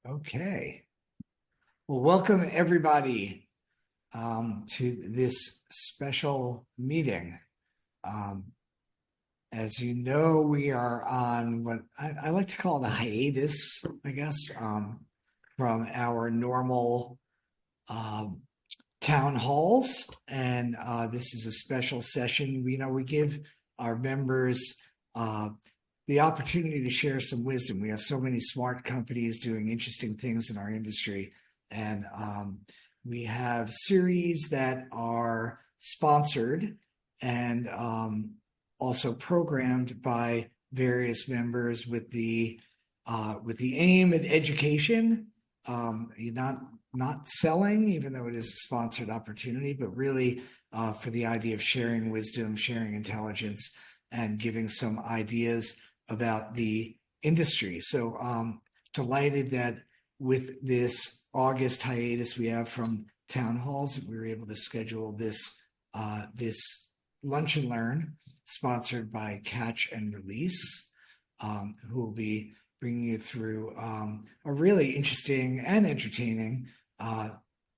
Okay. Well, welcome everybody to this special meeting. Um, as you know, we are on what I like to call it a hiatus, I guess, from our normal um, town halls. And this is a special session. We give our members uh, the opportunity to share some wisdom. We have so many smart companies doing interesting things in our industry. And we have series that are sponsored and also programmed by various members with the aim at education. Not selling, even though it is a sponsored opportunity, but really for the idea of sharing wisdom, sharing intelligence, and giving some ideas about the industry. So delighted that with this August hiatus we have from town halls, we were able to schedule this lunch and learn sponsored by Catch&Release, who will be bringing you through a really interesting and entertaining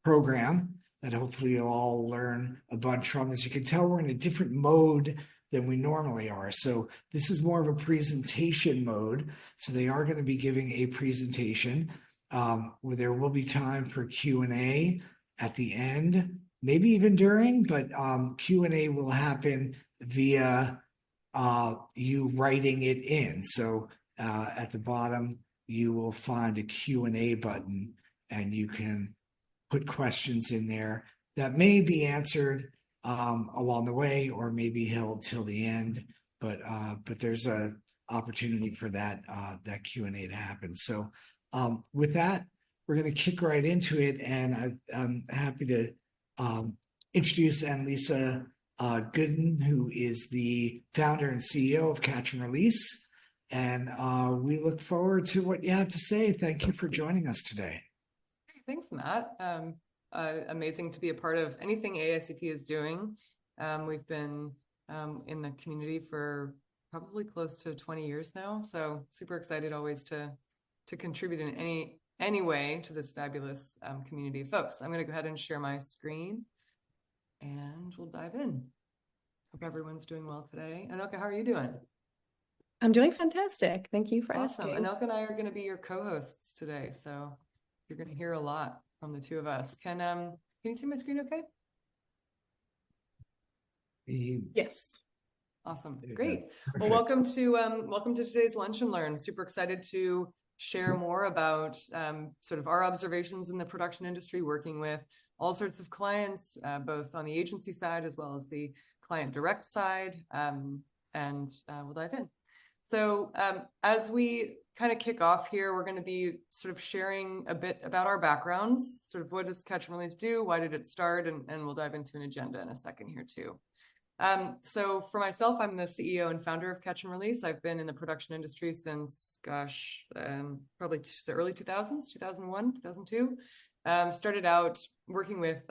program that hopefully you'll all learn a bunch from. As you can tell, we're in a different mode than we normally are. So this is more of a presentation mode. So they are going to be giving a presentation where there will be time for Q&A at the end, maybe even during, but Q&A will happen via you writing it in. So at the bottom, you will find a Q&A button and you can put questions in there that may be answered along the way or maybe held till the end. But there's a opportunity for that Q&A to happen. So with that, we're going to kick right into it. And I'm happy to introduce Annalisa Gooden, who is the founder and CEO of Catch&Release. And we look forward to what you have to say. Thank you for joining us today. Thanks, Matt. Amazing to be a part of anything AICP is doing. We've been in the community for probably close to 20 years now. So super excited always to contribute in any way to this fabulous community of folks. I'm going to go ahead and share my screen and we'll dive in. Hope everyone's doing well today. Anelka, how are you doing? I'm doing fantastic. Thank you for asking. Anelka and I are going to be your co-hosts today. So you're going to hear a lot from the two of us. Can you see my screen okay? Yes. Awesome. Great. Well, welcome to today's Lunch and Learn. Super excited to share more about sort of our observations in the production industry, working with all sorts of clients, both on the agency side as well as the client direct side. And we'll dive in. So as we kind of kick off here, we're going to be sort of sharing a bit about our backgrounds, sort of what does Catch&Release do, why did it start, and we'll dive into an agenda in a second here too. So for myself, I'm the CEO and founder of Catch&Release. I've been in the production industry since, probably the early 2000s, 2001, 2002. Started out working with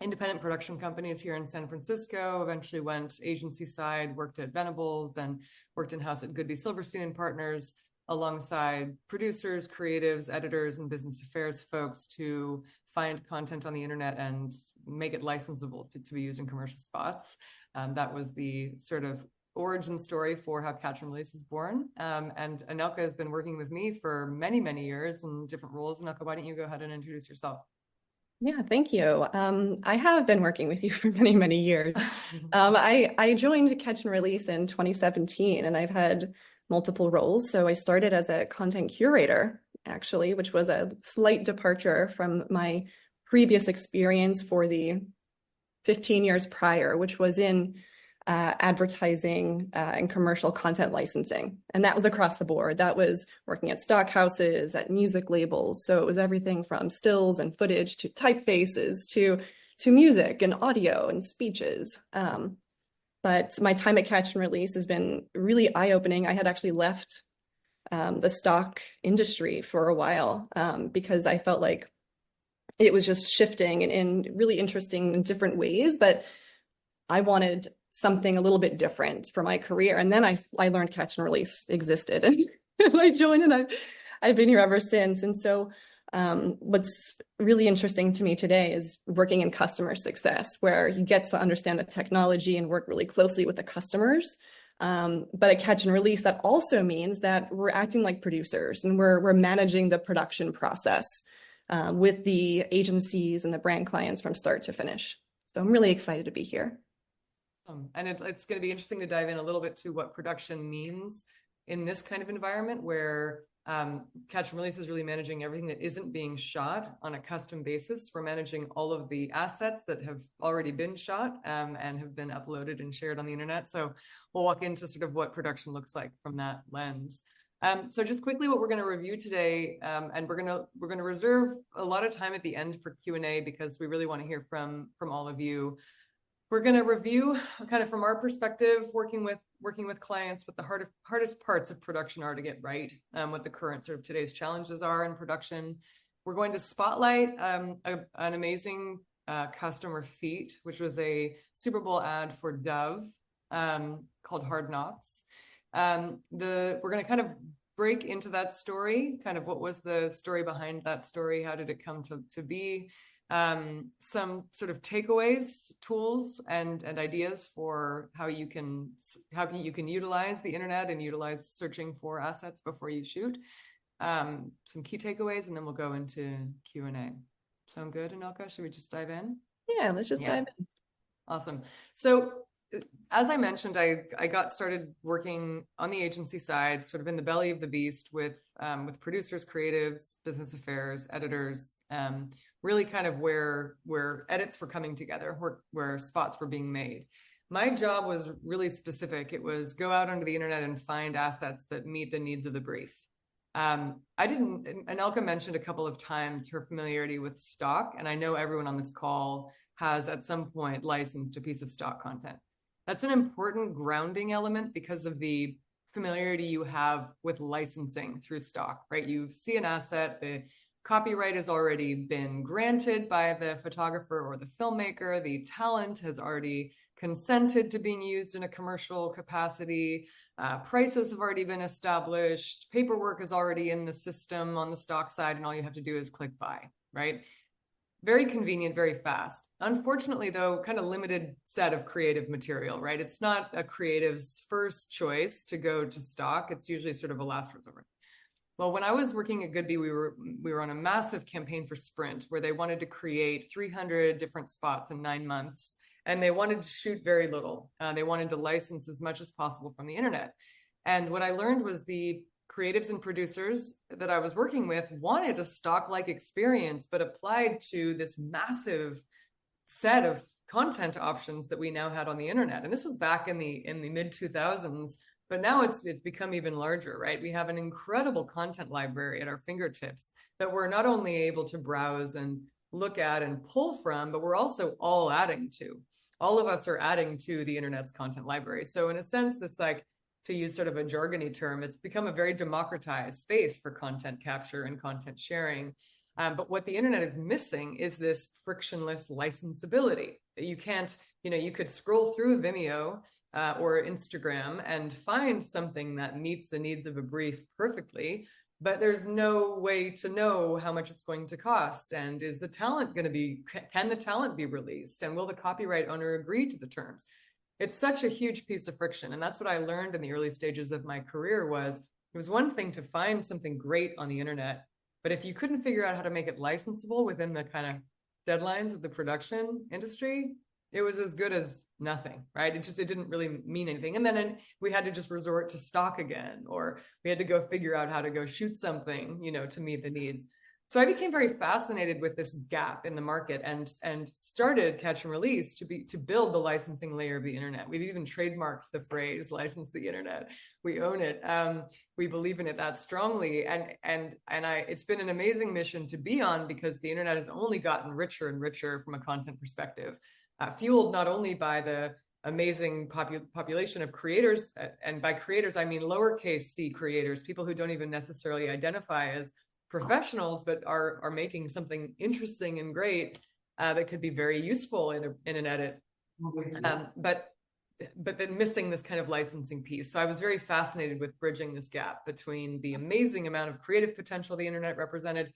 independent production companies here in San Francisco, eventually went agency side, worked at Venables and worked in-house at Goodby Silverstein and Partners alongside producers, creatives, editors, and business affairs folks to find content on the internet and make it licensable to be used in commercial spots. That was the sort of origin story for how Catch&Release was born. And Anelka has been working with me for many, many years in different roles. Anelka, why don't you go ahead and introduce yourself? Yeah, thank you. I have been working with you for many, many years. I joined Catch&Release in 2017, and I've had multiple roles. So I started as a content curator, actually, which was a slight departure from my previous experience for the 15 years prior, which was in advertising and commercial content licensing. And that was across the board. That was working at stock houses, at music labels. So it was everything from stills and footage to typefaces to music and audio and speeches. But my time at Catch&Release has been really eye-opening. I had actually left the stock industry for a while because I felt like it was just shifting in really interesting and different ways, but I wanted something a little bit different for my career. And then I learned Catch&Release existed and I joined, and I've been here ever since. And so what's really interesting to me today is working in customer success, where you get to understand the technology and work really closely with the customers. But at Catch and Release, that also means that we're acting like producers and we're managing the production process with the agencies and the brand clients from start to finish. So I'm really excited to be here. And it's going to be interesting to dive in a little bit to what production means in this kind of environment where Catch and Release is really managing everything that isn't being shot on a custom basis. We're managing all of the assets that have already been shot and have been uploaded and shared on the internet. So we'll walk into sort of what production looks like from that lens. So just quickly, what we're going to review today, and we're going to reserve a lot of time at the end for Q&A because we really want to hear from all of you. We're going to review kind of from our perspective, working with clients, what the hardest parts of production are to get right, what the current sort of today's challenges are in production. We're going to spotlight an amazing customer feat, which was a Super Bowl ad for Dove called Hard Knocks. We're going to kind of break into that story, kind of what was the story behind that story, how did it come to be? Some sort of takeaways, tools, and ideas for how you can utilize the internet and utilize searching for assets before you shoot. Some key takeaways, and then we'll go into Q&A. Sound good, Anelka? Should we just dive in? Yeah, let's just dive in. Awesome. So as I mentioned, I got started working on the agency side, sort of in the belly of the beast with producers, creatives, business affairs, editors, really kind of where edits were coming together, where spots were being made. My job was really specific. It was go out onto the internet and find assets that meet the needs of the brief. Anelka mentioned a couple of times her familiarity with stock, and I know everyone on this call has at some point licensed a piece of stock content. That's an important grounding element because of the familiarity you have with licensing through stock, right? You see an asset, the copyright has already been granted by the photographer or the filmmaker. The talent has already consented to being used in a commercial capacity. Prices have already been established. Paperwork is already in the system on the stock side, and all you have to do is click buy, right? Very convenient, very fast. Unfortunately, though, kind of limited set of creative material, right? It's not a creative's first choice to go to stock. It's usually sort of a last resort. Well, when I was working at Goodby, we were on a massive campaign for Sprint where they wanted to create 300 different spots in 9 months, and they wanted to shoot very little. They wanted to license as much as possible from the internet. And what I learned was the creatives and producers that I was working with wanted a stock-like experience, but applied to this massive set of content options that we now had on the internet. And this was back in the mid 2000s. But now it's become even larger, right? We have an incredible content library at our fingertips that we're not only able to browse and look at and pull from, but we're also all adding to. All of us are adding to the internet's content library. So in a sense, this, like, to use sort of a jargony term, it's become a very democratized space for content capture and content sharing. But what the internet is missing is this frictionless licensability. You can't, you could scroll through Vimeo or Instagram and find something that meets the needs of a brief perfectly, but there's no way to know how much it's going to cost. And is the talent going to be, can the talent be released? And will the copyright owner agree to the terms? It's such a huge piece of friction. And that's what I learned in the early stages of my career was it was one thing to find something great on the internet, but if you couldn't figure out how to make it licensable within the kind of deadlines of the production industry, it was as good as nothing, right? It didn't really mean anything. And then we had to just resort to stock again, or we had to go figure out how to go shoot something, to meet the needs. So I became very fascinated with this gap in the market and started Catch and Release to build the licensing layer of the internet. We've even trademarked the phrase "license the internet." We own it. We believe in it that strongly, and it's been an amazing mission to be on because the internet has only gotten richer and richer from a content perspective. Fueled not only by the amazing population of creators, and by creators, I mean lowercase c creators, people who don't even necessarily identify as professionals, but are making something interesting and great that could be very useful in an edit. But but then missing this kind of licensing piece. So I was very fascinated with bridging this gap between the amazing amount of creative potential the internet represented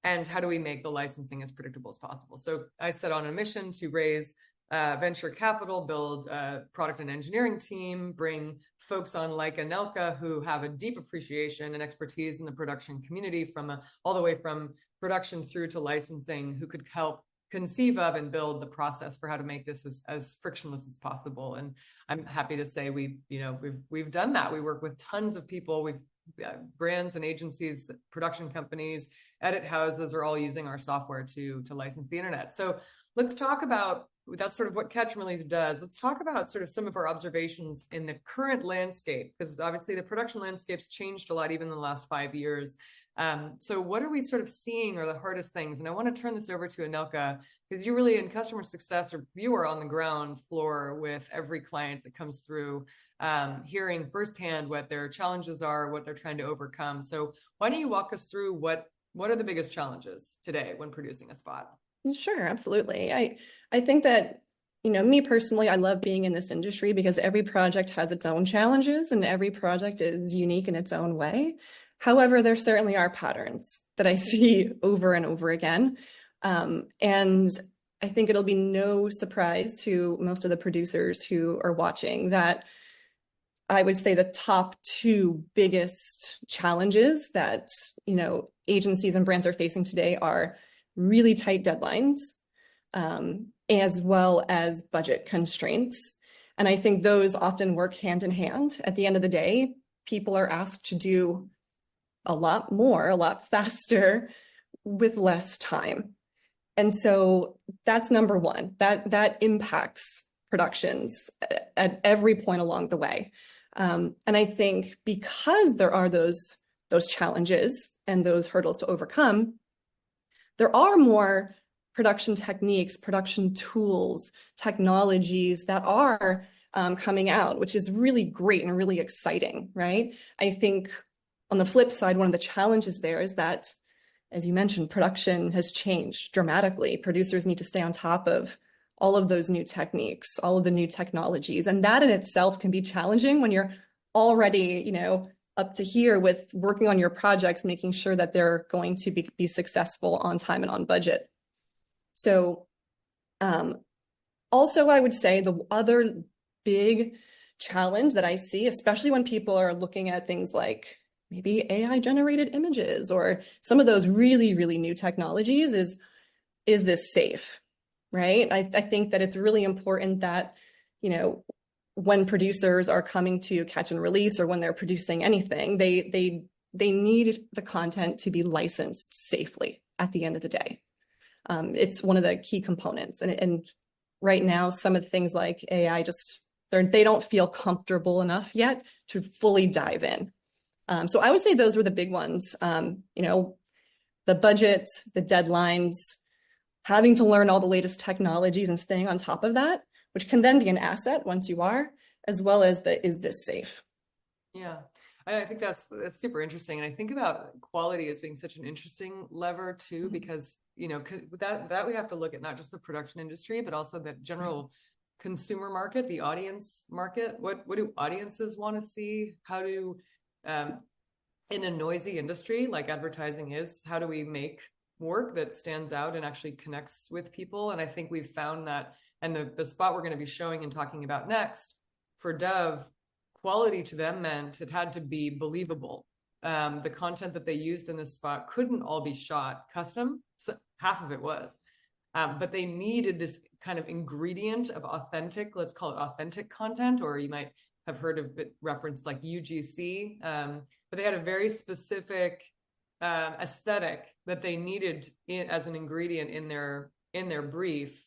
and how do we make the licensing as predictable as possible. So I set on a mission to raise venture capital, build a product and engineering team, bring folks on like Anelka who have a deep appreciation and expertise in the production community from all the way from production through to licensing, who could help conceive of and build the process for how to make this as frictionless as possible. And I'm happy to say we've done that. We work with tons of people. We've brands and agencies, production companies, edit houses are all using our software to license the internet. So let's talk about, that's sort of what Catch&Release does. Let's talk about sort of some of our observations in the current landscape, because obviously the production landscape's changed a lot even in the last 5 years. So what are we sort of seeing are the hardest things? And I want to turn this over to Anelka, because you really in customer success, or you are on the ground floor with every client that comes through, hearing firsthand what their challenges are, what they're trying to overcome. So why don't you walk us through what are the biggest challenges today when producing a spot? Sure, absolutely. I think that, me personally, I love being in this industry because every project has its own challenges and every project is unique in its own way. However, there certainly are patterns that I see over and over again. And I think it'll be no surprise to most of the producers who are watching that I would say the top two biggest challenges that, agencies and brands are facing today are really tight deadlines, as well as budget constraints. And I think those often work hand in hand. At the end of the day, people are asked to do a lot more, a lot faster with less time. And so that's number one, that impacts productions at every point along the way. And I think because there are those challenges and those hurdles to overcome, there are more production techniques, production tools, technologies that are coming out, which is really great and really exciting, right? I think on the flip side, one of the challenges there is that, as you mentioned, production has changed dramatically. Producers need to stay on top of all of those new techniques, all of the new technologies. And that in itself can be challenging when you're already, up to here with working on your projects, making sure that they're going to be successful on time and on budget. So also, I would say the other big challenge that I see, especially when people are looking at things like maybe AI generated images or some of those really, really new technologies is this safe, right? I think that it's really important that, when producers are coming to Catch&Release or when they're producing anything, they need the content to be licensed safely at the end of the day. It's one of the key components. And right now, some of the things like AI they don't feel comfortable enough yet to fully dive in. So I would say those were the big ones. The budget, the deadlines, having to learn all the latest technologies and staying on top of that, which can then be an asset once you are, as well as is this safe? Yeah, I think that's super interesting. And I think about quality as being such an interesting lever too, because, that we have to look at not just the production industry, but also the general consumer market, the audience market. What do audiences want to see? How do, in a noisy industry like advertising is, how do we make work that stands out and actually connects with people? And I think we've found that, and the spot we're going to be showing and talking about next for Dove, quality to them meant it had to be believable. The content that they used in this spot couldn't all be shot custom. So half of it was, but they needed this kind of ingredient of authentic, let's call it authentic content, or you might have heard of it referenced like UGC. But they had a very specific aesthetic that they needed as an ingredient in their brief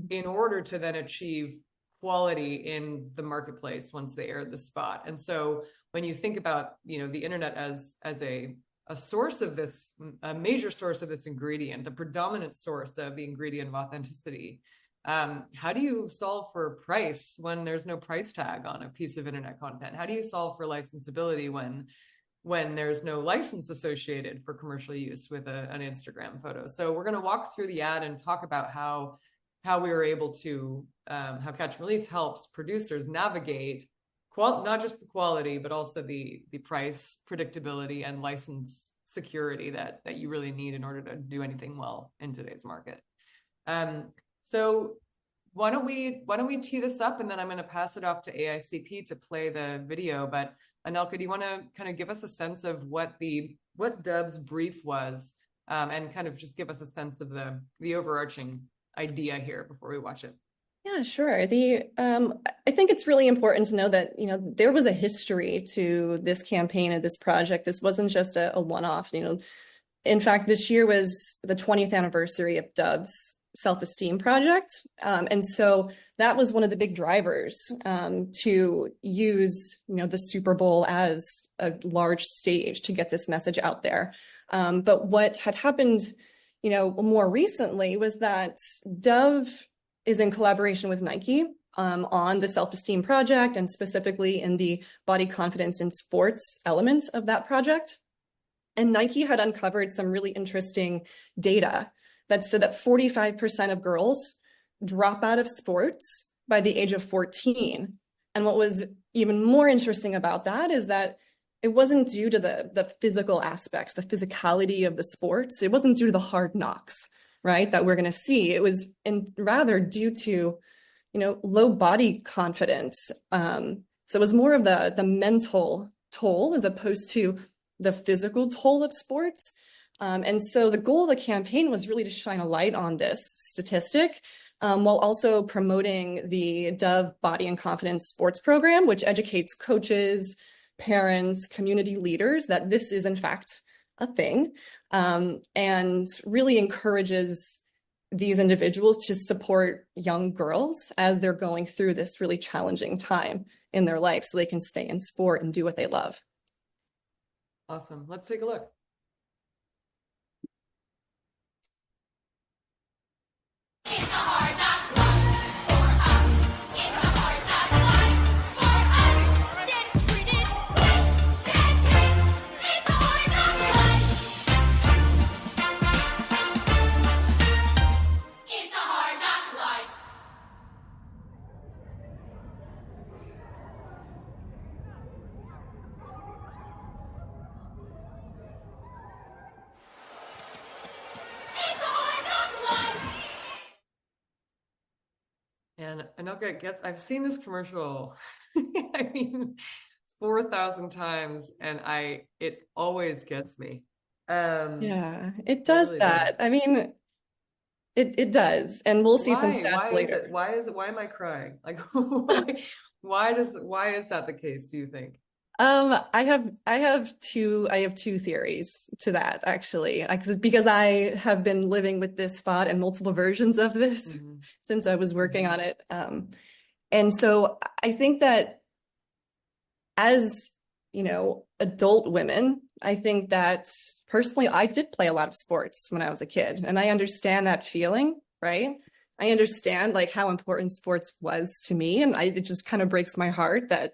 in order to then achieve quality in the marketplace once they aired the spot. And so when you think about, the internet as a source of this, a major source of this ingredient, the predominant source of the ingredient of authenticity, how do you solve for price when there's no price tag on a piece of internet content? How do you solve for licensability when there's no license associated for commercial use with an Instagram photo? So we're going to walk through the ad and talk about how how we were able to, how Catch&Release helps producers navigate not just the quality, but also the price predictability and license security that you really need in order to do anything well in today's market. So why don't we tee this up, and then I'm going to pass it off to AICP to play the video. But Anelka, do you want to kind of give us a sense of what Dub's brief was, and kind of just give us a sense of the overarching idea here before we watch it? Yeah, sure. I think it's really important to know that, there was a history to this campaign and this project. This wasn't just a one-off, In fact, this year was the 20th anniversary of Dub's self-esteem project. And so that was one of the big drivers to use, the Super Bowl as a large stage to get this message out there. But what had happened, more recently was that Dove is in collaboration with Nike on the self-esteem project, and specifically in the body confidence in sports elements of that project. And Nike had uncovered some really interesting data that said that 45% of girls drop out of sports by the age of 14. And what was even more interesting about that is that it wasn't due to the physical aspects, the physicality of the sports. It wasn't due to the hard knocks, right, that we're going to see. It was rather due to, low body confidence. So it was more of the mental toll as opposed to the physical toll of sports. And so the goal of the campaign was really to shine a light on this statistic, while also promoting the Dove Body and Confidence Sports Program, which educates coaches, parents, community leaders that this is in fact a thing, and really encourages these individuals to support young girls as they're going through this really challenging time in their life so they can stay in sport and do what they love. Awesome. Let's take a look. And Anelka I've seen this commercial, I mean, 4,000 times, and it always gets me. Yeah, it does really that. does. I mean, it does, and we'll see some stats later. Why am I crying? Like, why is that the case, do you think? I have two theories to that, actually, because I have been living with this thought and multiple versions of this since I was working on it. And so I think that as, adult women, I think that personally, I did play a lot of sports when I was a kid, and I understand that feeling, right? I understand like how important sports was to me, and it just kind of breaks my heart that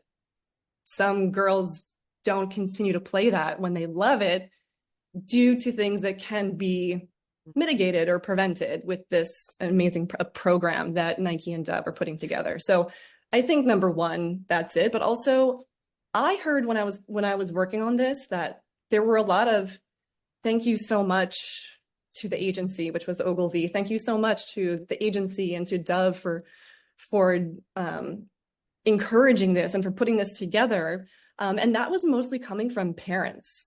some girls don't continue to play that when they love it due to things that can be mitigated or prevented with this amazing program that Nike and Dove are putting together. So I think number one, that's it. But also I heard when I was working on this that there were a lot of thank you so much to the agency, which was Ogilvy. Thank you so much to the agency and to Dove for encouraging this and for putting this together. And that was mostly coming from parents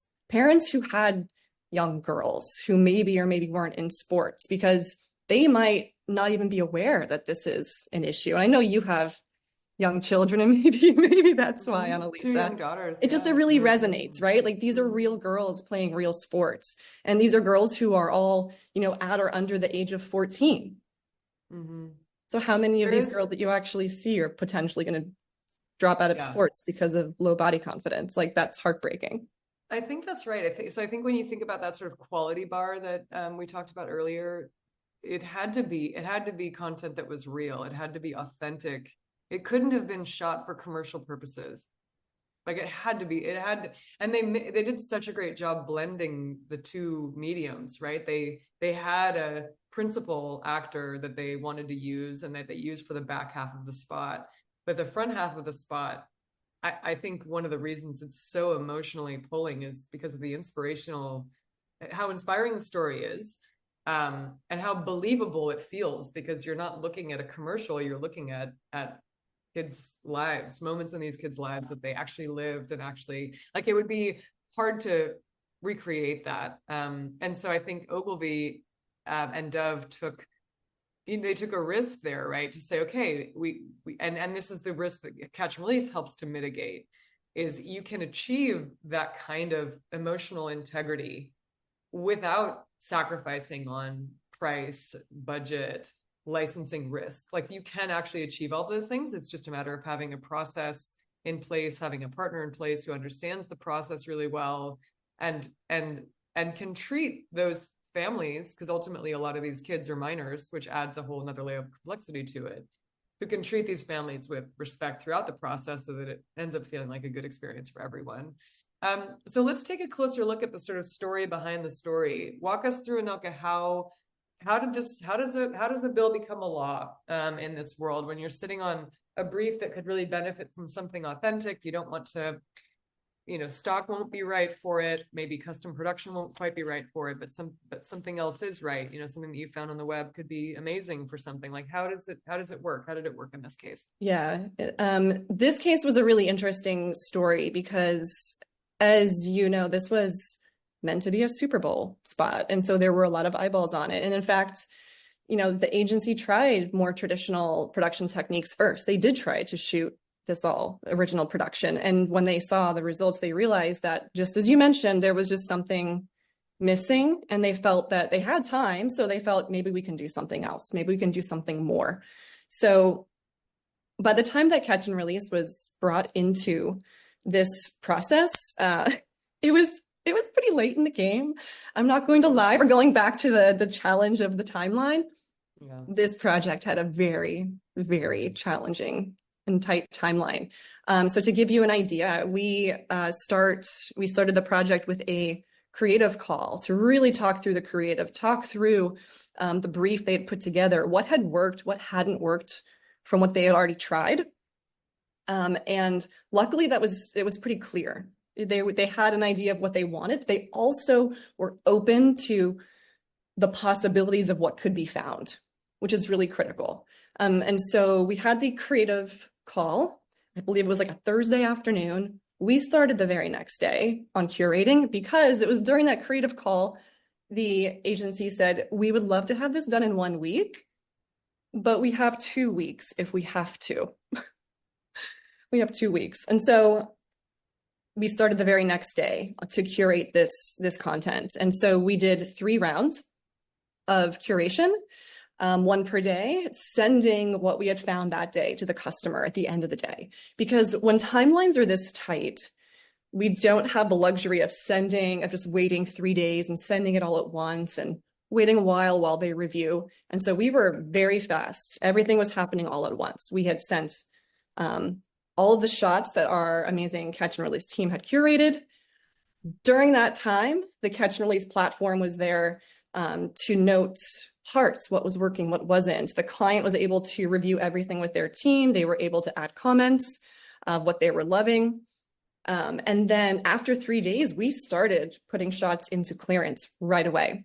who had young girls who maybe or maybe weren't in sports, because they might not even be aware that this is an issue. And I know you have young children, and maybe that's why, Annalisa. 2 young daughters. It really resonates, right? Like these are real girls playing real sports. And these are girls who are all, at or under the age of 14. Mm-hmm. So how many of these girls that you actually see are potentially going to drop out of sports because of low body confidence? Like that's heartbreaking. I think that's right. I think when you think about that sort of quality bar that we talked about earlier, it had to be content that was real. It had to be authentic. It couldn't have been shot for commercial purposes. Like it had to be. And they did such a great job blending the two mediums, right? They had a principal actor that they wanted to use and that they used for the back half of the spot. But the front half of the spot, I think one of the reasons it's so emotionally pulling is because of the how inspiring the story is, and how believable it feels, because you're not looking at a commercial, you're looking at kids' lives, moments in these kids' lives that they actually lived, and actually, like, it would be hard to recreate that. And so I think Ogilvy and Dove took a risk there, right? To say, okay, and this is the risk that Catch and Release helps to mitigate, is you can achieve that kind of emotional integrity without sacrificing on price, budget, licensing risk. Like, you can actually achieve all those things. It's just a matter of having a process in place, having a partner in place who understands the process really well, and can treat those families, because ultimately a lot of these kids are minors, which adds a whole nother layer of complexity to it, who can treat these families with respect throughout the process so that it ends up feeling like a good experience for everyone. So let's take a closer look at the sort of story behind the story. Walk us through, Anilka, how does a bill become a law in this world, when you're sitting on a brief that could really benefit from something authentic? You don't want to, stock won't be right for it. Maybe custom production won't quite be right for it, but something else is right. Something that you found on the web could be amazing for something. Like, how does it work? How did it work in this case? Yeah, this case was a really interesting story because, as you know, this was meant to be a Super Bowl spot. And so there were a lot of eyeballs on it. And in fact, the agency tried more traditional production techniques first. They did try to shoot this all original production. And when they saw the results, they realized that, just as you mentioned, there was just something missing, and they felt that they had time. So they felt, maybe we can do something else. Maybe we can do something more. So by the time that Catch and Release was brought into this process, it was pretty late in the game. I'm not going to lie. We're going back to the challenge of the timeline. Yeah. This project had a very, very challenging and tight timeline. So to give you an idea, we started the project with a creative call to really talk through the creative, talk through the brief they had put together, what had worked, what hadn't worked from what they had already tried. And luckily it was pretty clear. They had an idea of what they wanted. They also were open to the possibilities of what could be found, which is really critical. And so we had the creative call. I believe it was like a Thursday afternoon. We started the very next day on curating, because it was during that creative call, the agency said, we would love to have this done in 1 week, but we have 2 weeks if we have to. We have 2 weeks. And so we started the very next day to curate this content. And so we did 3 rounds of curation, 1 per day, sending what we had found that day to the customer at the end of the day. Because when timelines are this tight, we don't have the luxury of just waiting 3 days and sending it all at once and waiting a while they review. And so we were very fast. Everything was happening all at once. We had sent all of the shots that our amazing Catch and Release team had curated. During that time, the Catch and Release platform was there to note parts, what was working, what wasn't. The client was able to review everything with their team. They were able to add comments of what they were loving. And then after 3 days, we started putting shots into clearance right away.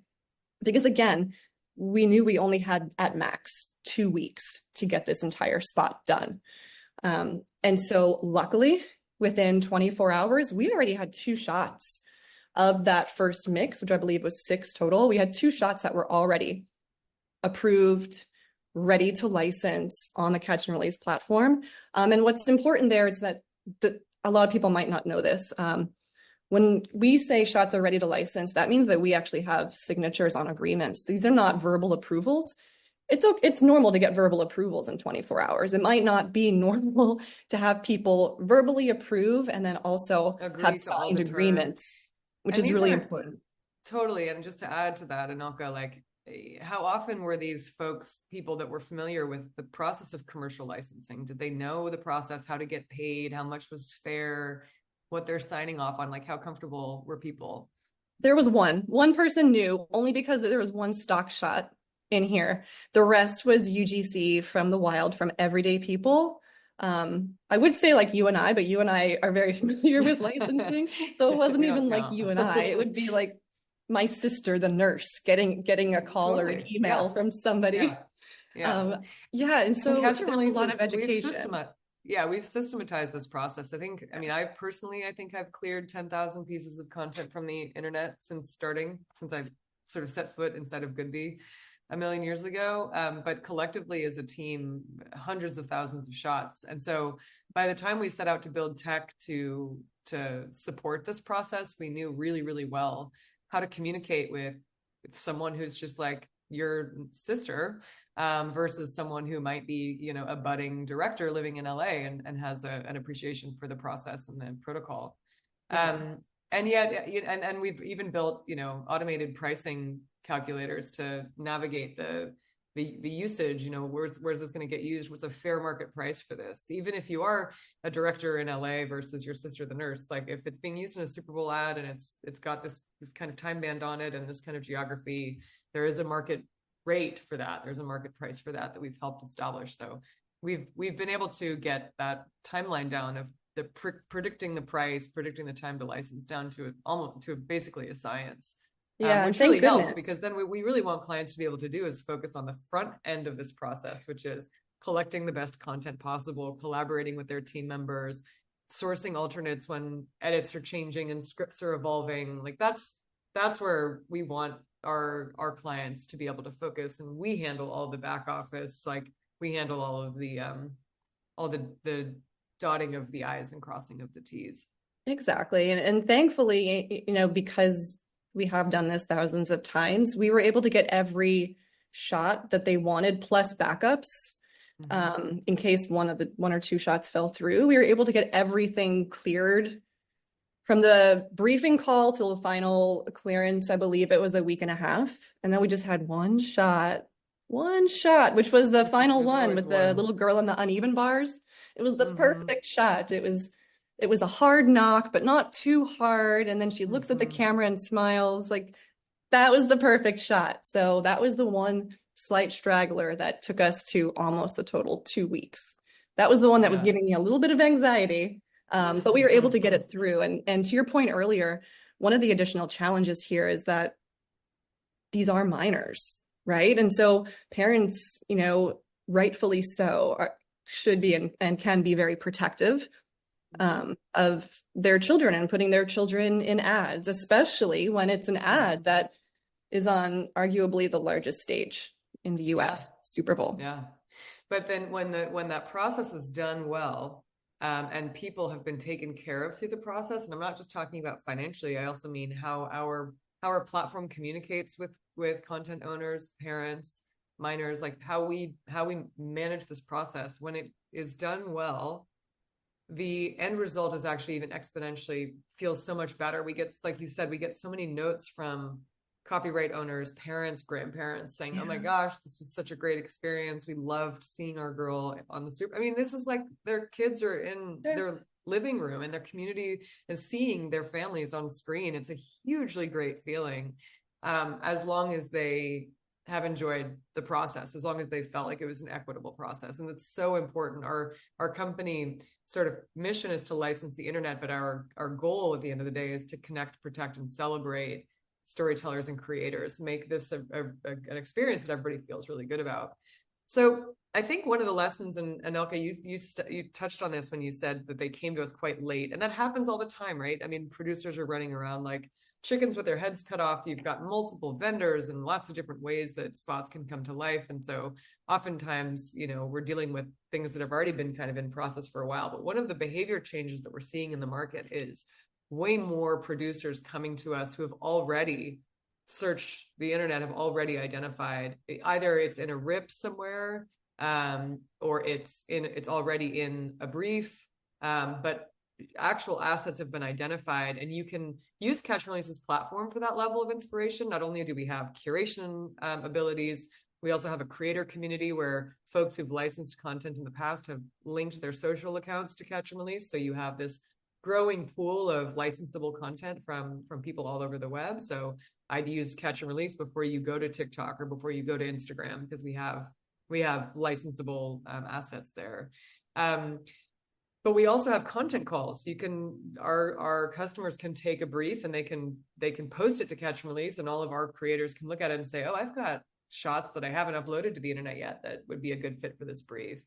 Because again, we knew we only had at max 2 weeks to get this entire spot done. And so luckily, within 24 hours, we already had 2 shots of that first mix, which I believe was 6 total. We had 2 shots that were already approved, ready to license on the Catch and Release platform. And what's important there is that a lot of people might not know this. When we say shots are ready to license, that means that we actually have signatures on agreements. These are not verbal approvals. It's normal to get verbal approvals in 24 hours. It might not be normal to have people verbally approve and then also have signed agreements, which is really important. Totally. And just to add to that, Anilka, like, how often were these people that were familiar with the process of commercial licensing? Did they know the process, how to get paid, how much was fair, what they're signing off on? Like, how comfortable were people? There was one person knew, only because there was 1 stock shot in here. The rest was UGC from the wild, from everyday people. I would say like you and I, but you and I are very familiar with licensing. So it wasn't even like you and I. It would be like my sister, the nurse, getting a call or an email from somebody. And so there's a lot of education. We've systematized this process. I mean, I think I've cleared 10,000 pieces of content from the internet since I've sort of set foot inside of Goodby a million years ago. But collectively as a team, hundreds of thousands of shots. And so by the time we set out to build tech to support this process, we knew really, really well how to communicate with someone who's just like your sister, versus someone who might be, you know, a budding director living in LA and has an appreciation for the process and the protocol. And we've even built, you know, automated pricing calculators to navigate the usage. You know, where's this going to get used? What's a fair market price for this? Even if you are a director in LA versus your sister, the nurse, like if it's being used in a Super Bowl ad and it's got this kind of time band on it and this kind of geography, there is a market rate for that. There's a market price for that we've helped establish. So we've been able to get that timeline down of the predicting the price, predicting the time to license down to almost to basically a science. Which really helps, because then we really want clients to be able to do is focus on the front end of this process, which is collecting the best content possible, collaborating with their team members, sourcing alternates when edits are changing and scripts are evolving. Like that's where we want our clients to be able to focus, and we handle all the back office. Like we handle all of the dotting of the I's and crossing of the T's. Exactly. And thankfully, you know, because we have done this thousands of times, we were able to get every shot that they wanted, plus backups. In case one or two shots fell through, we were able to get everything cleared from the briefing call till the final clearance. I believe it was a week and a half. And then we just had one shot, which was the final one with the little girl on the uneven bars. It was the perfect shot. It was a hard knock, but not too hard. And then she looks at the camera and smiles. Like that was the perfect shot. So that was the one slight straggler that took us to almost a total 2 weeks. That was the one that was giving me a little bit of anxiety. But we were able to get it through. And to your point earlier, one of the additional challenges here is that these are minors, right? And so parents, you know, rightfully so, should be and can be very protective of their children and putting their children in ads, especially when it's an ad that is on arguably the largest stage in the US, Super Bowl. Yeah. But then when that process is done well, and people have been taken care of through the process, and I'm not just talking about financially, I also mean how our platform communicates with content owners, parents, minors, like how we manage this process. When it is done well, the end result is actually even exponentially feels so much better. We get, like you said, we get so many notes from copyright owners, parents, grandparents saying, oh my gosh, this was such a great experience. We loved seeing our girl on the Super. I mean, this is like their kids are in their living room and their community is seeing their families on screen. It's a hugely great feeling, as long as they have enjoyed the process, as long as they felt like it was an equitable process. And it's so important. Our company sort of mission is to license the internet, but our goal at the end of the day is to connect, protect, and celebrate storytellers and creators, make this an experience that everybody feels really good about. So I think one of the lessons, and Elke, you touched on this when you said that they came to us quite late, and that happens all the time, right? I mean, producers are running around like chickens with their heads cut off. You've got multiple vendors and lots of different ways that spots can come to life. And so oftentimes, you know, we're dealing with things that have already been kind of in process for a while. But one of the behavior changes that we're seeing in the market is way more producers coming to us who have already searched the internet, have already identified either it's in a RIP somewhere, or it's already in a brief, but actual assets have been identified, and you can use Catch&Release's platform for that level of inspiration. Not only do we have curation abilities, we also have a creator community where folks who've licensed content in the past have linked their social accounts to Catch&Release. So you have this growing pool of licensable content from people all over the web. So I'd use Catch and Release before you go to TikTok or before you go to Instagram, because we have licensable assets there. But we also have content calls. Our customers can take a brief and they can post it to Catch and Release, and all of our creators can look at it and say, oh, I've got shots that I haven't uploaded to the internet yet that would be a good fit for this brief.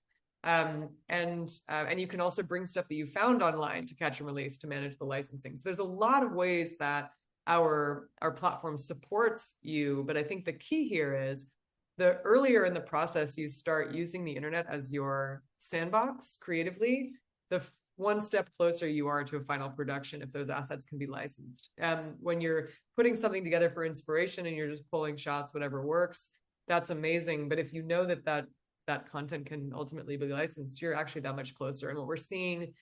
And you can also bring stuff that you found online to Catch and Release to manage the licensing. So there's a lot of ways that our platform supports you. But I think the key here is the earlier in the process you start using the internet as your sandbox creatively, the one step closer you are to a final production if those assets can be licensed. When you're putting something together for inspiration and you're just pulling shots, whatever works, that's amazing. But if you know that content can ultimately be licensed, you're actually that much closer. And what we're seeing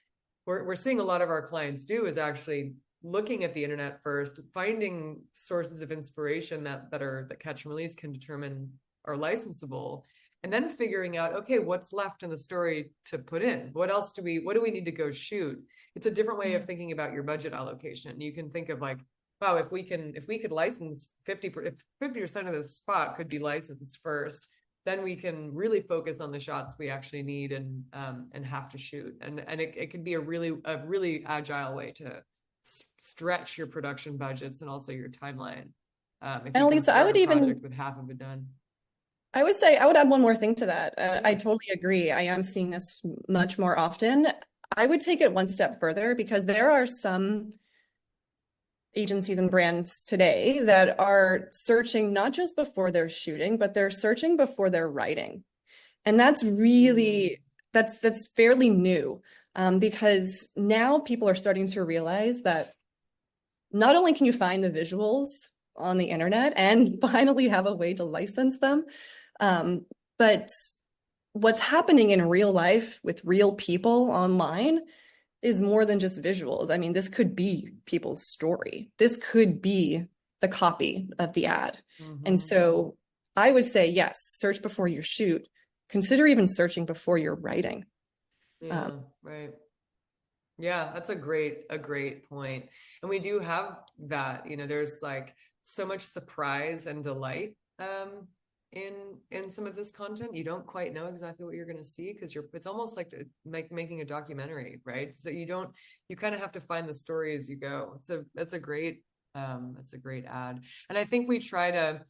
a lot of our clients do is actually looking at the internet first, finding sources of inspiration that Catch and Release can determine are licensable, and then figuring out, okay, what's left in the story to put in? What do we need to go shoot? It's a different way of thinking about your budget allocation. You can think of like, wow, if we could license 50% of the spot could be licensed first, then we can really focus on the shots we actually need and have to shoot. And it can be a really agile way to stretch your production budgets and also your timeline. If you Lisa, I would even with half of it done. I would say I would add one more thing to that. I totally agree. I am seeing this much more often. I would take it one step further, because there are some agencies and brands today that are searching not just before they're shooting, but they're searching before they're writing. And that's really, that's fairly new, because now people are starting to realize that not only can you find the visuals on the internet and finally have a way to license them, but what's happening in real life with real people online is more than just visuals. I mean, this could be people's story. This could be the copy of the ad. And so I would say, yes, search before you shoot. Consider even searching before you're writing. Yeah, right. Yeah, that's a great point. And we do have that, there's like so much surprise and delight in some of this content. You don't quite know exactly what you're going to see, because it's almost like making a documentary, right? So you kind of have to find the story as you go. So that's a great ad. And I think we try to,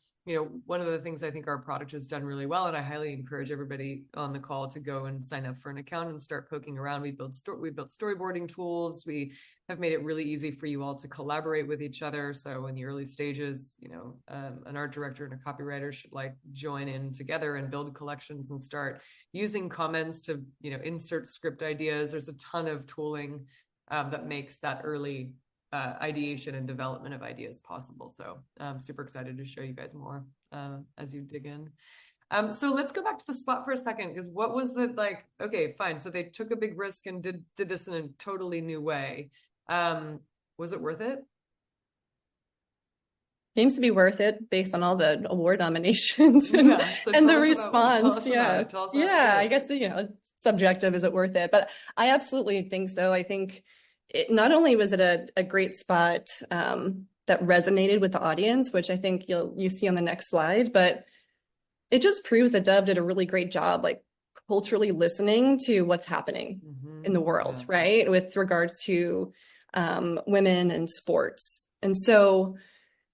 one of the things I think our product has done really well, and I highly encourage everybody on the call to go and sign up for an account and start poking around. We built storyboarding tools. We have made it really easy for you all to collaborate with each other. So in the early stages, an art director and a copywriter should join in together and build collections and start using comments to, insert script ideas. There's a ton of tooling that makes that early ideation and development of ideas possible. So I'm super excited to show you guys more as you dig in. So let's go back to the spot for a second, because what was okay, fine. So they took a big risk and did this in a totally new way. Was it worth it? Seems to be worth it based on all the award nominations and the response. I guess, subjective, is it worth it? But I absolutely think so. I think not only was it a great spot that resonated with the audience, which I think you see on the next slide, but it just proves that Dove did a really great job, culturally listening to what's happening in the world, right? With regards to women and sports. And so,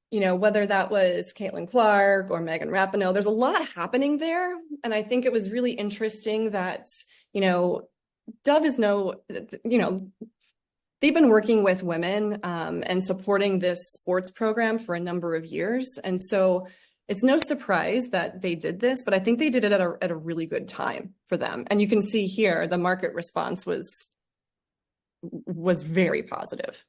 whether that was Caitlin Clark or Megan Rapinoe, there's a lot happening there. And I think it was really interesting that, Dove is they've been working with women and supporting this sports program for a number of years. And so it's no surprise that they did this, but I think they did it at a really good time for them. And you can see here, the market response was very positive.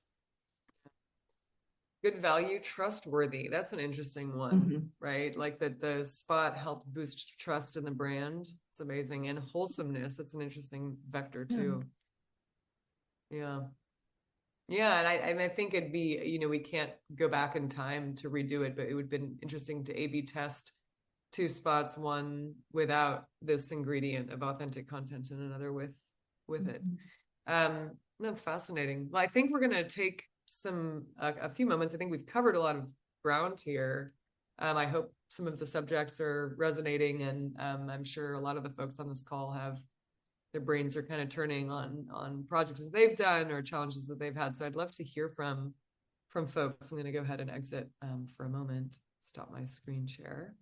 Good value, trustworthy. That's an interesting one, right? Like that the spot helped boost trust in the brand. It's amazing. And wholesomeness, that's an interesting vector too. Yeah. And I think it'd be, we can't go back in time to redo it, but it would have been interesting to A/B test two spots, one without this ingredient of authentic content and another with it. That's fascinating. Well, I think we're going to take a few moments. I think we've covered a lot of ground here. I hope some of the subjects are resonating, and I'm sure a lot of the folks on this call have their brains are kind of turning on projects that they've done or challenges that they've had. So I'd love to hear from folks. I'm going to go ahead and exit for a moment, stop my screen share.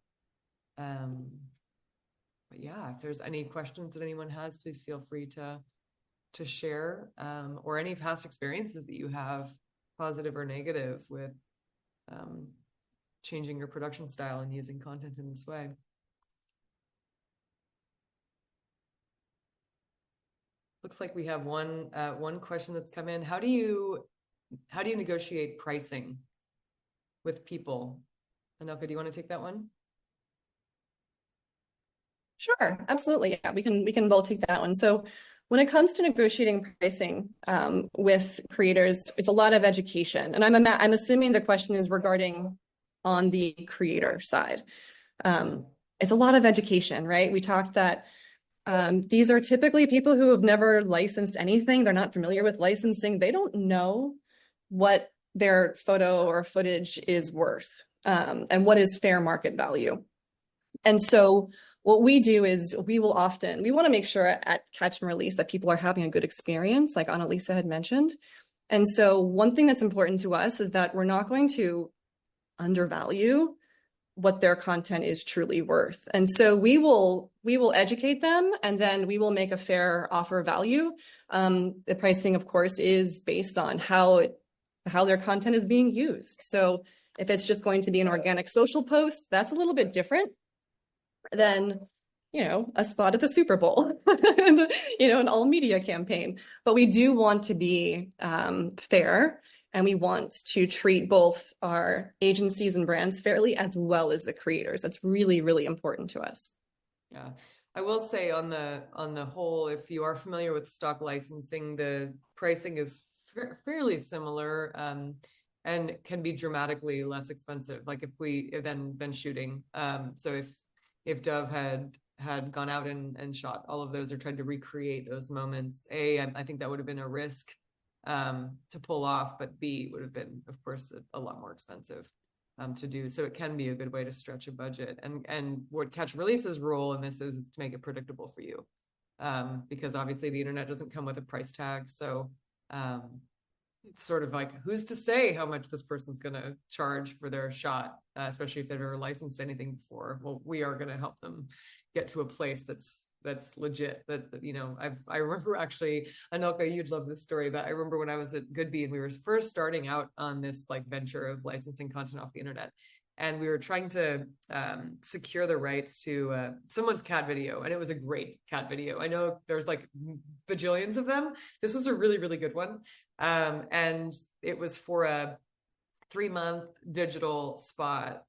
But yeah, if there's any questions that anyone has, please feel free to share, or any past experiences that you have, positive or negative, with changing your production style and using content in this way. Looks like we have one question that's come in. How do you negotiate pricing with people? Anelka, do you want to take that one? Sure, absolutely. Yeah, we can both take that one. So when it comes to negotiating pricing with creators, it's a lot of education. And I'm assuming the question is regarding on the creator side. It's a lot of education, right? We talked that these are typically people who have never licensed anything. They're not familiar with licensing. They don't know what their photo or footage is worth, and what is fair market value. And so what we do is we want to make sure at Catch and Release that people are having a good experience, like Annalisa had mentioned. And so one thing that's important to us is that we're not going to undervalue what their content is truly worth. And so we will educate them, and then we will make a fair offer value. The pricing, of course, is based on how their content is being used. So if it's just going to be an organic social post, that's a little bit different than, a spot at the Super Bowl, an all media campaign. But we do want to be fair, and we want to treat both our agencies and brands fairly, as well as the creators. That's really, really important to us. Yeah, I will say on the whole, if you are familiar with stock licensing, the pricing is fairly similar, and can be dramatically less expensive. Like than shooting. So if Dove had gone out and shot all of those or tried to recreate those moments, I think that would have been a risk to pull off, but B, would have been, of course, a lot more expensive to do. So it can be a good way to stretch a budget. And what Catch and Release's role in this is to make it predictable for you, because obviously the internet doesn't come with a price tag. So it's sort of like, who's to say how much this person's going to charge for their shot, especially if they've never licensed anything before. Well, we are going to help them get to a place that's legit. I remember, actually, Anelka, you'd love this story, but I remember when I was at Goodbee and we were first starting out on this venture of licensing content off the internet, and we were trying to secure the rights to someone's cat video, and it was a great cat video. I know there's bajillions of them. This was a really, really good one, and it was for a 3-month digital spot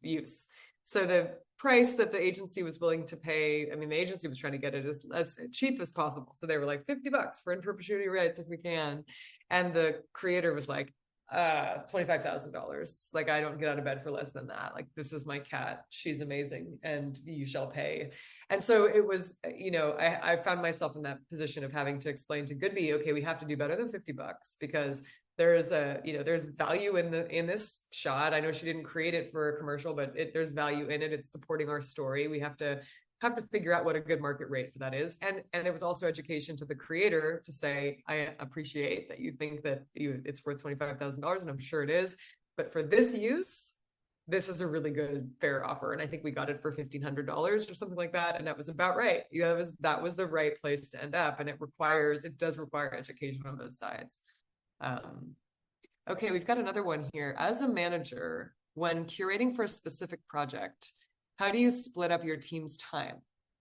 use. So the price that the agency was willing to pay, the agency was trying to get it as cheap as possible. So they were like, $50 for in perpetuity rights if we can. And the creator was like, $25,000. I don't get out of bed for less than that. This is my cat. She's amazing, and you shall pay. And so it was, I found myself in that position of having to explain to Goodbee, okay, we have to do better than $50 because there's there's value in this shot. I know she didn't create it for a commercial, but there's value in it. It's supporting our story. We have to figure out what a good market rate for that is. And it was also education to the creator to say, I appreciate that you think that it's worth $25,000, and I'm sure it is, but for this use, this is a really good fair offer. And I think we got it for $1,500 or something like that. And that was about right. That was the right place to end up. And it does require education on both sides. Okay, we've got another one here. As a manager, when curating for a specific project, how do you split up your team's time?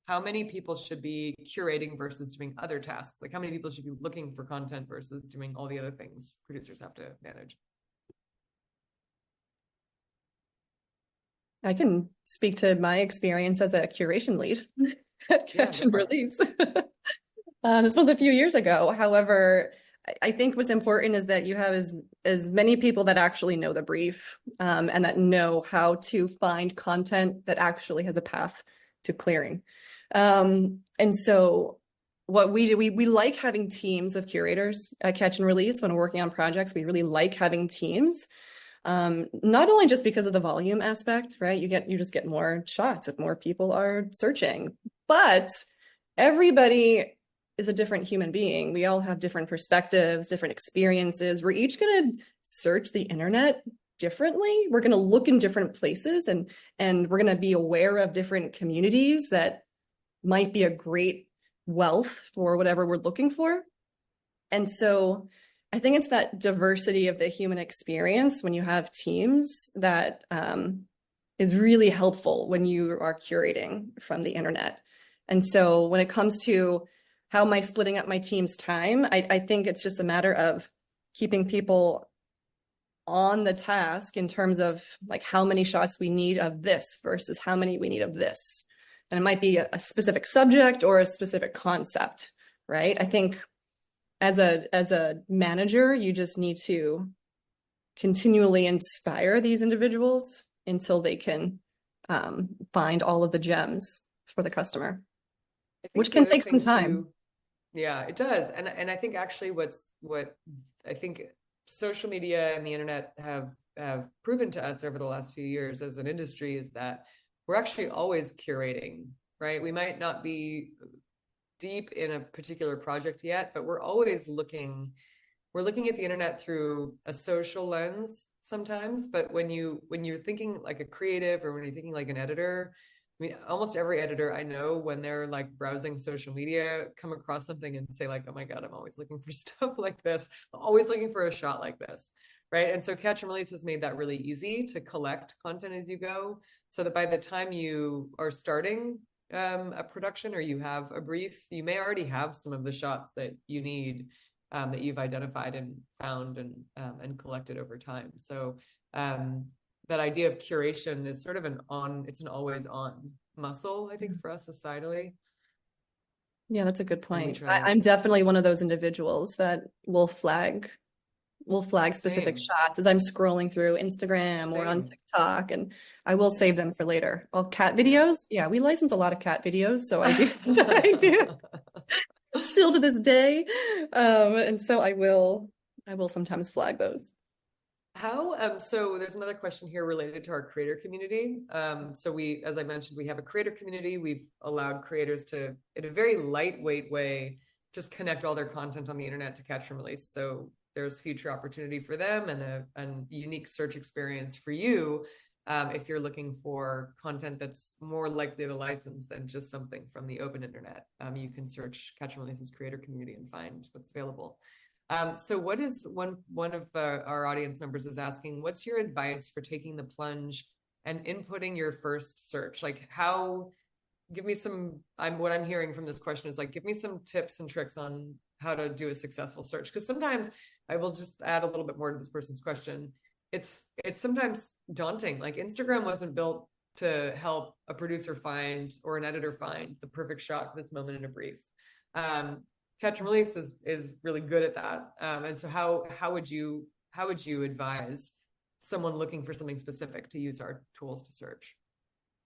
How many people should be curating versus doing other tasks? How many people should be looking for content versus doing all the other things producers have to manage? I can speak to my experience as a curation lead at Catch and Release. This was a few years ago. However, I think what's important is that you have as many people that actually know the brief, and that know how to find content that actually has a path to clearing. And so what we do, we like having teams of curators at Catch and Release when we're working on projects. We really like having teams. Not only just because of the volume aspect, right? You just get more shots if more people are searching, but everybody is a different human being. We all have different perspectives, different experiences. We're each going to search the internet differently. We're going to look in different places, and we're going to be aware of different communities that might be a great wealth for whatever we're looking for. And so I think it's that diversity of the human experience when you have teams that is really helpful when you are curating from the internet. And so when it comes to how am I splitting up my team's time, I think it's just a matter of keeping people on the task in terms of like how many shots we need of this versus how many we need of this. And it might be a specific subject or a specific concept, right? I think as a manager, you just need to continually inspire these individuals until they can find all of the gems for the customer, which can take some time. Yeah, it does. And I think actually what I think social media and the internet have proven to us over the last few years as an industry is that we're actually always curating, right? We might not be deep in a particular project yet, but we're always looking at the internet through a social lens sometimes. But when you're thinking like a creative or when you're thinking like an editor, I mean, almost every editor I know, when they're like browsing social media, come across something and say like, oh my God, I'm always looking for stuff like this. I'm always looking for a shot like this, right? And so Catch and Release has made that really easy to collect content as you go, so that by the time you are starting a production or you have a brief, you may already have some of the shots that you need, that you've identified and found and collected over time. So that idea of curation is sort of it's an always on muscle, I think, for us societally. Yeah, that's a good point. I'm definitely one of those individuals that will flag specific shots as I'm scrolling through Instagram or on TikTok, and I will save them for later. Well, cat videos, yeah, we license a lot of cat videos, so I do, I do, still to this day, and so I will sometimes flag those. So there's another question here related to our creator community. So as I mentioned, we have a creator community. We've allowed creators to, in a very lightweight way, just connect all their content on the internet to Catch and Release. So there's future opportunity for them and a unique search experience for you if you're looking for content that's more likely to license than just something from the open internet. You can search Catch and Release's creator community and find what's available. So what is one of our audience members is asking, what's your advice for taking the plunge and inputting your first search? Like what I'm hearing from this question is like, give me some tips and tricks on how to do a successful search. Because sometimes I will just add a little bit more to this person's question. It's sometimes daunting. Like Instagram wasn't built to help a producer find or an editor find the perfect shot for this moment in a brief. Catch and Release is really good at that. And so how would you advise someone looking for something specific to use our tools to search?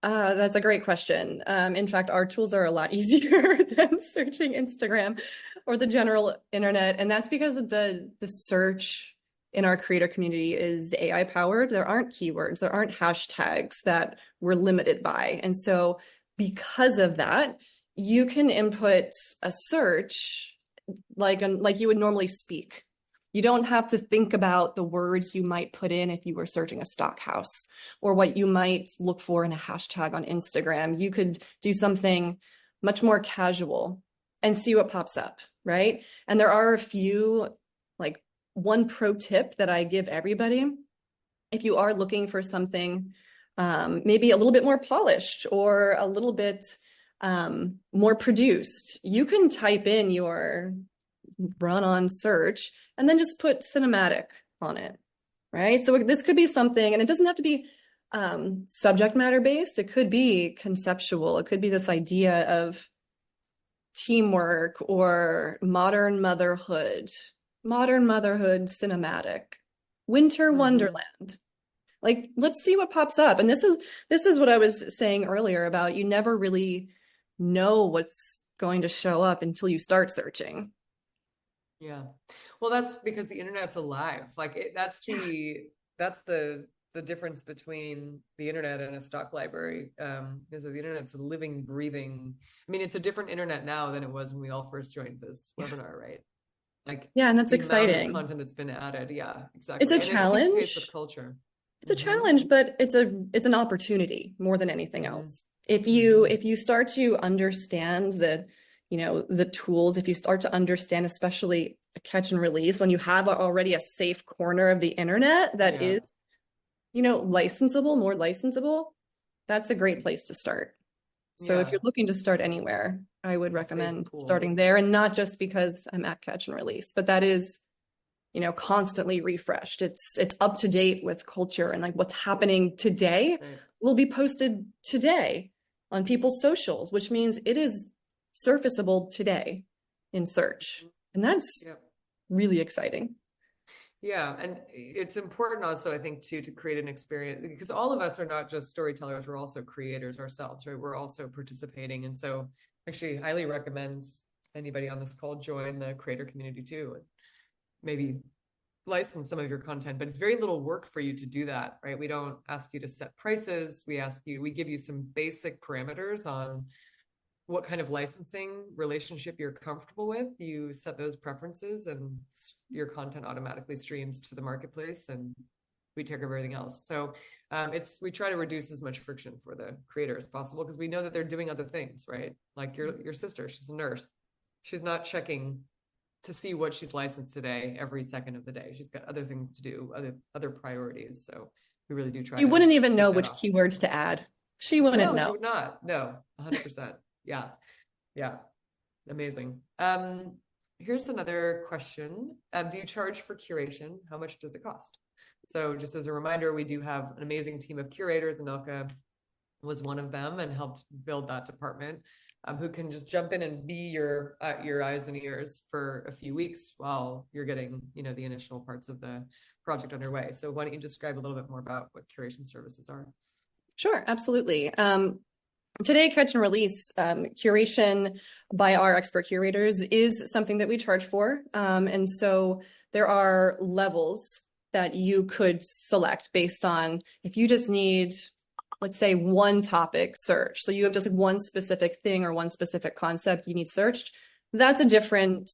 That's a great question. In fact, our tools are a lot easier than searching Instagram or the general internet. And that's because of the search in our creator community is AI powered. There aren't keywords, there aren't hashtags that we're limited by. And so because of that, you can input a search like you would normally speak. You don't have to think about the words you might put in if you were searching a stock house or what you might look for in a hashtag on Instagram. You could do something much more casual and see what pops up, right? And there are a few, like one pro tip that I give everybody. If you are looking for something maybe a little bit more polished or a little bit more produced, you can type in your run-on search and then just put cinematic on it, right? So this could be something, and it doesn't have to be subject matter based. It could be conceptual. It could be this idea of teamwork or modern motherhood cinematic, winter wonderland. Like, let's see what pops up. And this is what I was saying earlier about you never really know what's going to show up until you start searching. Yeah. Well, that's because the internet's alive. Like that's that's the difference between the internet and a stock library. Is that the internet's a living, breathing. I mean, it's a different internet now than it was when we all first joined this webinar, right? Like, yeah, and that's the amount of exciting. content that's been added. Yeah, exactly. It's a And challenge. it keeps pace with culture. It's a challenge, but it's an opportunity more than anything else. If you start to understand the tools, if you start to understand, especially catch and release, when you have already a safe corner of the internet that is, licensable, more licensable, that's a great place to start. So if you're looking to start anywhere, I would recommend starting there, and not just because I'm at Catch and Release, but that is, constantly refreshed. It's up to date with culture, and like what's happening today will be posted today on people's socials, which means it is surfaceable today in search. And that's really exciting. Yeah, and it's important also, I think, too, to create an experience, because all of us are not just storytellers, we're also creators ourselves, right? We're also participating. And so actually highly recommend anybody on this call join the creator community too, and maybe license some of your content, but it's very little work for you to do that, right? We don't ask you to set prices. We give you some basic parameters on what kind of licensing relationship you're comfortable with. You set those preferences and your content automatically streams to the marketplace, and we take care of everything else. So we try to reduce as much friction for the creator as possible, because we know that they're doing other things, right? Like your sister, she's a nurse. She's not checking to see what she's licensed today every second of the day. She's got other things to do, other priorities. So we really do try. You wouldn't even know which keywords to add. She wouldn't know. She would not. No, 100%. Yeah. Amazing. Here's another question. Do you charge for curation? How much does it cost? So just as a reminder, we do have an amazing team of curators, and Anelka was one of them and helped build that department, who can just jump in and be your eyes and ears for a few weeks while you're getting, the initial parts of the project underway. So why don't you describe a little bit more about what curation services are? Sure, absolutely. Today, Catch and Release, curation by our expert curators is something that we charge for. And so there are levels that you could select based on if you just need, let's say, one topic search. So you have just one specific thing or one specific concept you need searched. That's a different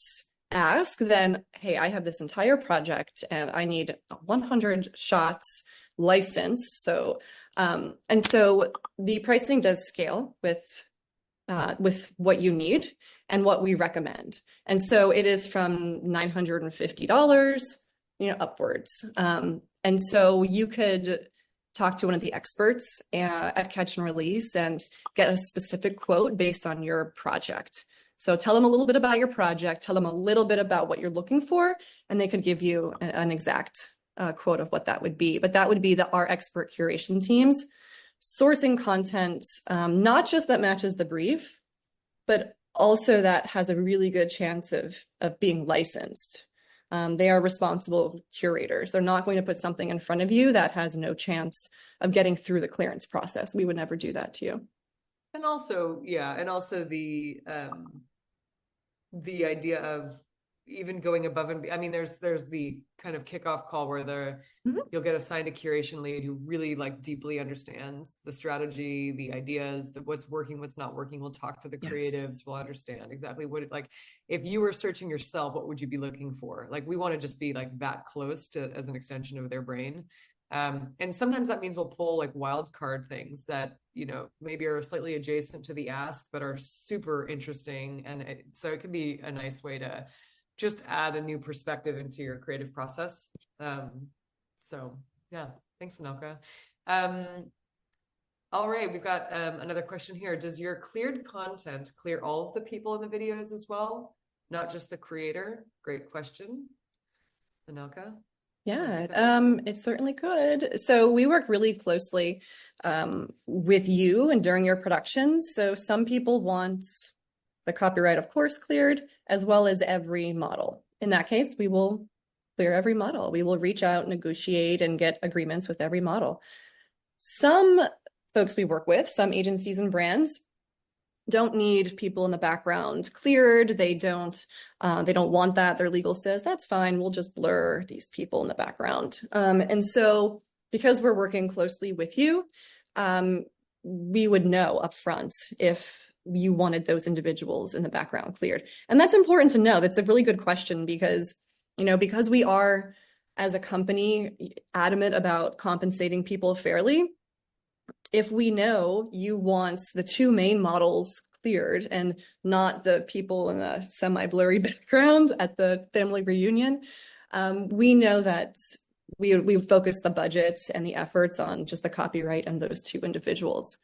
ask than, hey, I have this entire project and I need 100 shots licensed. So and so the pricing does scale with what you need and what we recommend. And so it is from $950, upwards. And so you could talk to one of the experts at Catch and Release and get a specific quote based on your project. So tell them a little bit about your project, tell them a little bit about what you're looking for, and they could give you an exact quote of what that would be. But that would be our expert curation teams sourcing content, not just that matches the brief, but also that has a really good chance of being licensed. They are responsible curators. They're not going to put something in front of you that has no chance of getting through the clearance process. We would never do that to you. And also, the idea of even going above and I mean, there's the kind of kickoff call where you'll get assigned a curation lead who really deeply understands the strategy, the ideas, what's working, what's not working. We'll talk to the creatives. We'll understand exactly what if you were searching yourself, what would you be looking for? We want to just be that close to as an extension of their brain. And sometimes that means we'll pull wild card things that, maybe are slightly adjacent to the ask, but are super interesting. And so it could be a nice way to just add a new perspective into your creative process. So yeah, thanks, Anelka. All right, we've got another question here. Does your cleared content clear all of the people in the videos as well, not just the creator? Great question, Anelka. Yeah, it certainly could. So we work really closely with you and during your productions. So some people want the copyright, of course, cleared, as well as every model. In that case, we will clear every model. We will reach out, negotiate, and get agreements with every model. Some folks we work with, some agencies and brands, don't need people in the background cleared. They don't want that. Their legal says that's fine. We'll just blur these people in the background. And so because we're working closely with you, we would know upfront if you wanted those individuals in the background cleared. And that's important to know. That's a really good question because, because we are, as a company, adamant about compensating people fairly. If we know you want the two main models cleared and not the people in a semi-blurry background at the family reunion, we know that we focus the budget and the efforts on just the copyright and those two individuals.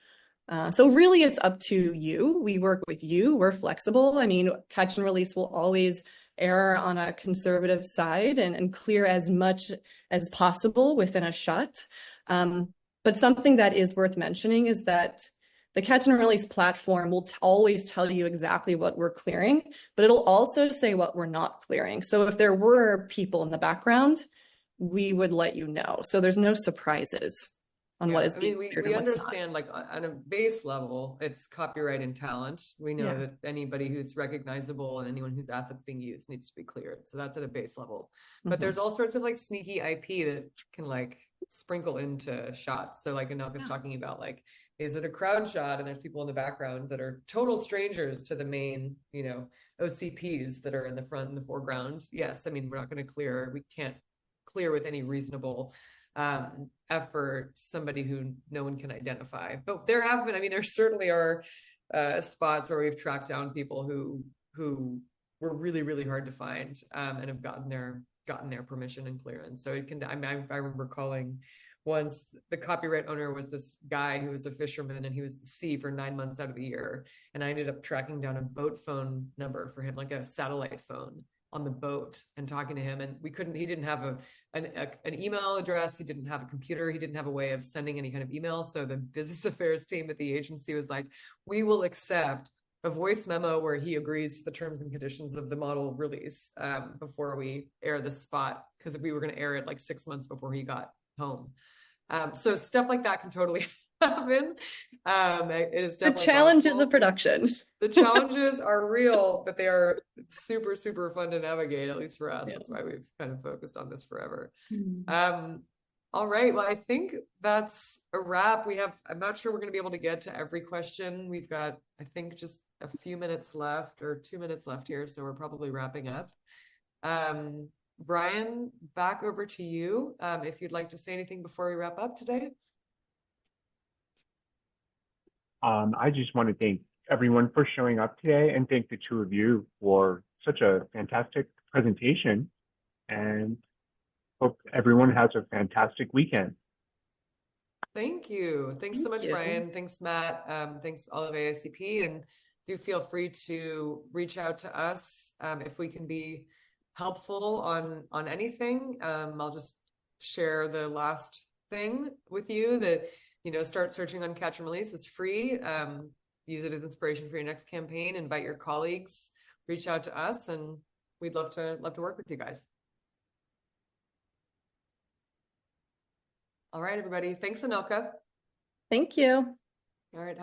So really it's up to you. We work with you. We're flexible. I mean, Catch and Release will always err on a conservative side and clear as much as possible within a shot. But something that is worth mentioning is that the Catch and Release platform will always tell you exactly what we're clearing, but it'll also say what we're not clearing. So if there were people in the background, we would let you know. So there's no surprises on what is being cleared we and what's not. understand, like on a base level, it's copyright and talent. We know that anybody who's recognizable and anyone whose assets being used needs to be cleared. So that's at a base level. But there's all sorts of like sneaky IP that can like sprinkle into shots. So like Anelka's talking about, like, is it a crowd shot and there's people in the background that are total strangers to the main, OCPs that are in the front and the foreground? Yes, I mean, we're not going to clear, we can't clear with any reasonable effort somebody who no one can identify. But there have been, there certainly are spots where we've tracked down people who were really, really hard to find and have gotten their permission and clearance. So it can, I remember calling once, the copyright owner was this guy who was a fisherman and he was at sea for 9 months out of the year. And I ended up tracking down a boat phone number for him, like a satellite phone on the boat, and talking to him. And he didn't have an email address. He didn't have a computer. He didn't have a way of sending any kind of email. So the business affairs team at the agency was like, we will accept a voice memo where he agrees to the terms and conditions of the model release before we air the spot, because we were going to air it like 6 months before he got home. So stuff like that can totally happen. It is definitely the challenges of production. The challenges are real, but they are super, super fun to navigate, at least for us. That's why we've kind of focused on this forever. All right. Well, I think that's a wrap. I'm not sure we're going to be able to get to every question. We've got, I think, just a few minutes left, or 2 minutes left here. So we're probably wrapping up. Brian, back over to you. If you'd like to say anything before we wrap up today. I just want to thank everyone for showing up today, and thank the two of you for such a fantastic presentation, and hope everyone has a fantastic weekend. Thank you. Thanks so much, Brian. Thanks, Matt. Thanks all of AICP, and do feel free to reach out to us if we can be helpful on anything. I'll just share the last thing with you that, start searching on Catch and Release. It's free. Use it as inspiration for your next campaign. Invite your colleagues, reach out to us, and we'd love to work with you guys. All right, everybody. Thanks, Anelka. Thank you. All right.